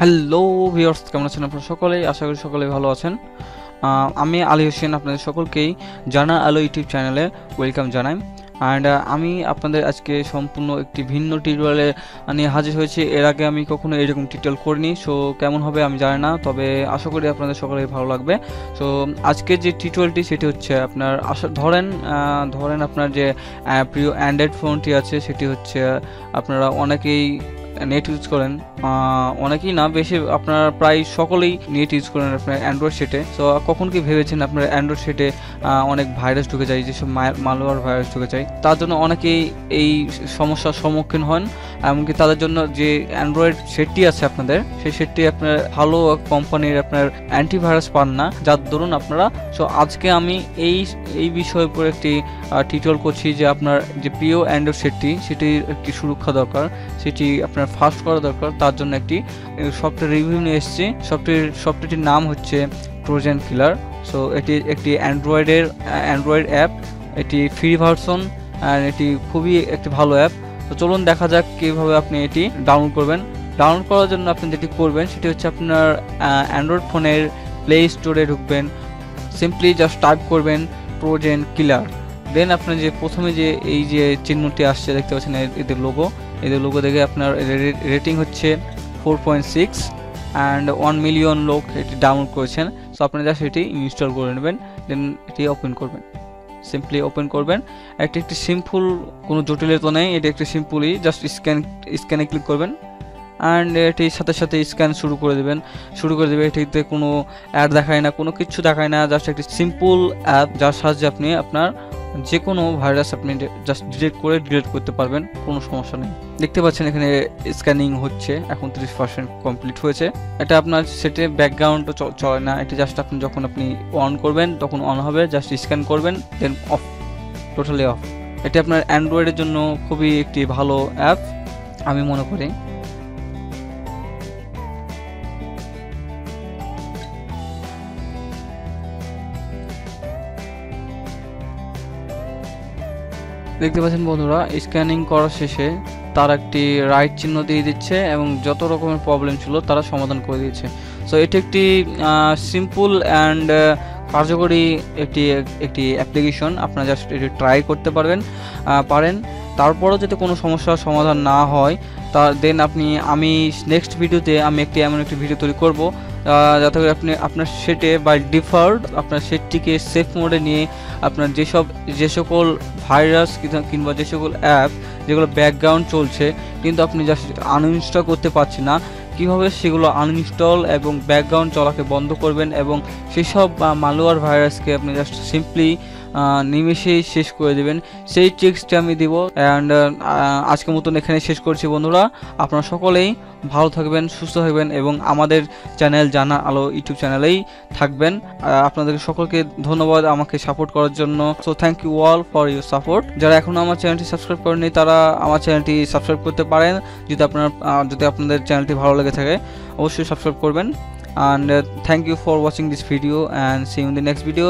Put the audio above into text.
Hello viewers, কেমন আছেন আপনারা সকলেই? আশা করি সকলেই ভালো আছেন। আমি আলী হোসেন আপনাদের সকলকেই জানা আলো ইউটিউব চ্যানেলে ওয়েলকাম জানাই। অ্যান্ড আমি আপনাদের আজকে সম্পূর্ণ একটি ভিন্ন টিউটোরিয়ালে নিয়ে হাজির হয়েছি। এর আগে আমি কখনো এরকম টিউটোরিয়াল করিনি, সো কেমন হবে আমি জানি না, তবে আশা করি আপনাদের সকলেই ভালো লাগবে। সো আজকে যে টিউটোরিয়ালটি সেটি হচ্ছে আপনার ধরেন আপনার যে প্রিয় অ্যান্ড্রয়েড ফোনটি আছে সেটি হচ্ছে আপনারা অনেকেই নেট ইউজ করেন, অনেকেই না বেশি, আপনারা প্রায় সকলেই নেট ইউজ করেন আপনার অ্যান্ড্রয়েড সেটে। সো কখন কি ভেবেছেন আপনার অ্যান্ড্রয়েড সেটে অনেক ভাইরাস ঢুকে যায়, যেসব মালওয়্যার ভাইরাস ঢুকে যায়, তার জন্য অনেকেই এই সমস্যার সম্মুখীন হন। এমনকি তাদের জন্য যে অ্যান্ড্রয়েড সেটটি আছে আপনাদের, সেই সেটটি আপনার ভালো কোম্পানির আপনার অ্যান্টিভাইরাস পান না, যার দরুন আপনারা। সো আজকে আমি এই বিষয়ের উপর একটি টিউটোরিয়াল করছি যে আপনার যে প্রিয় অ্যান্ড্রয়েড সেটটি সেটির একটি সুরক্ষা দরকার, সেটি আপনার ফাস্ট করা দরকার। তার জন্য একটি সফটওয়্যার রিভিউ নিয়ে এসেছি। সফটওয়্যারটির নাম হচ্ছে ট্রোজান কিলার। সো এটি একটি অ্যান্ড্রয়েড অ্যাপ, এটি ফ্রি ভার্সন আর এটি খুবই একটি ভালো অ্যাপ। তো চলুন দেখা যাক কীভাবে আপনি এটি ডাউনলোড করবেন। ডাউনলোড করার জন্য আপনি যেটি করবেন সেটি হচ্ছে আপনার অ্যান্ড্রয়েড ফোনের প্লে স্টোরে ঢুকবেন, সিম্পলি জাস্ট টাইপ করবেন ট্রোজান কিলার। দেন আপনার যে প্রথমে যে এই যে চিহ্নটি আসছে দেখতে পাচ্ছেন, এদের লোগো দেখে আপনার রেটিং হচ্ছে 4.6 অ্যান্ড 1 মিলিয়ন লোক এটি ডাউনলোড করেছেন। সো আপনি জাস্ট এটি ইনস্টল করে নেবেন, দেন এটি ওপেন করবেন, সিম্পলি ওপেন করবেন। একটি সিম্পল, কোনো জটিলতা নেই, এটি একটি সিম্পলি জাস্ট স্ক্যানে ক্লিক করবেন অ্যান্ড এটির সাথে স্ক্যান শুরু করে দেবে। এটিতে কোনো অ্যাড দেখায় না, কোনো কিছু দেখায় না, জাস্ট একটি সিম্পল অ্যাপ যার সাহায্যে আপনি আপনার যে কোনো ভাইরাস আপনি জাস্ট ডিলিট করতে পারবেন, কোনো সমস্যা নেই। দেখতে পাচ্ছেন এখানে স্ক্যানিং হচ্ছে, এখন 30% কমপ্লিট হয়েছে। এটা আপনার সেটে ব্যাকগ্রাউন্ডও চলে না, এটা জাস্ট আপনি যখন আপনি অন করবেন তখন অন হবে, জাস্ট স্ক্যান করবেন দেন অফ, টোটালি অফ। এটি আপনার অ্যান্ড্রয়েডের জন্য খুবই একটি ভালো অ্যাপ আমি মনে করি। দেখতে পাচ্ছেন বন্ধুরা, স্ক্যানিং করার শেষে তার একটি রাইট চিহ্ন দিয়ে দিচ্ছে এবং যত রকমের প্রবলেম ছিল তারা সমাধান করে দিয়েছে। সো এটি একটি সিম্পল অ্যান্ড কার্যকরী একটি অ্যাপ্লিকেশন। আপনারা জাস্ট এটি ট্রাই করতে পারেন। তারপরও যদি কোনো সমস্যার সমাধান না হয় দেন আমি নেক্সট ভিডিওতে এমন একটি ভিডিও তৈরি করব যাতে করে আপনি আপনার সেটে বাই ডিফল্ট আপনার সেটটিকে সেফ মোডে নিয়ে আপনার যে সকল ভাইরাস কিংবা যে সকল অ্যাপ যেগুলো ব্যাকগ্রাউন্ড চলছে কিন্তু আপনি জাস্ট আনইনস্টল করতে পারছেন না, কীভাবে সেগুলো আনইনস্টল এবং ব্যাকগ্রাউন্ড চলাকে বন্ধ করবেন এবং সেসব মালওয়্যার ভাইরাসকে আপনি জাস্ট সিম্পলি নিমেষেই শেষ করে দেবেন, সেই ট্রিক্সটি আমি দিব। অ্যান্ড আজকের মতন এখানে শেষ করছি বন্ধুরা। আপনারা সকলেই ভালো থাকবেন, সুস্থ থাকবেন এবং আমাদের চ্যানেল জানা আলো ইউটিউব চ্যানেলেই থাকবেন। আপনাদের সকলকে ধন্যবাদ আমাকে সাপোর্ট করার জন্য। So thank you all for your support. যারা এখনও আমার চ্যানেলটি সাবস্ক্রাইব করেনি তারা আমার চ্যানেলটি সাবস্ক্রাইব করতে পারেন। যদি আপনাদের চ্যানেলটি ভালো লেগে থাকে অবশ্যই সাবস্ক্রাইব করবেন। And thank you for watching this video and see you in the next video.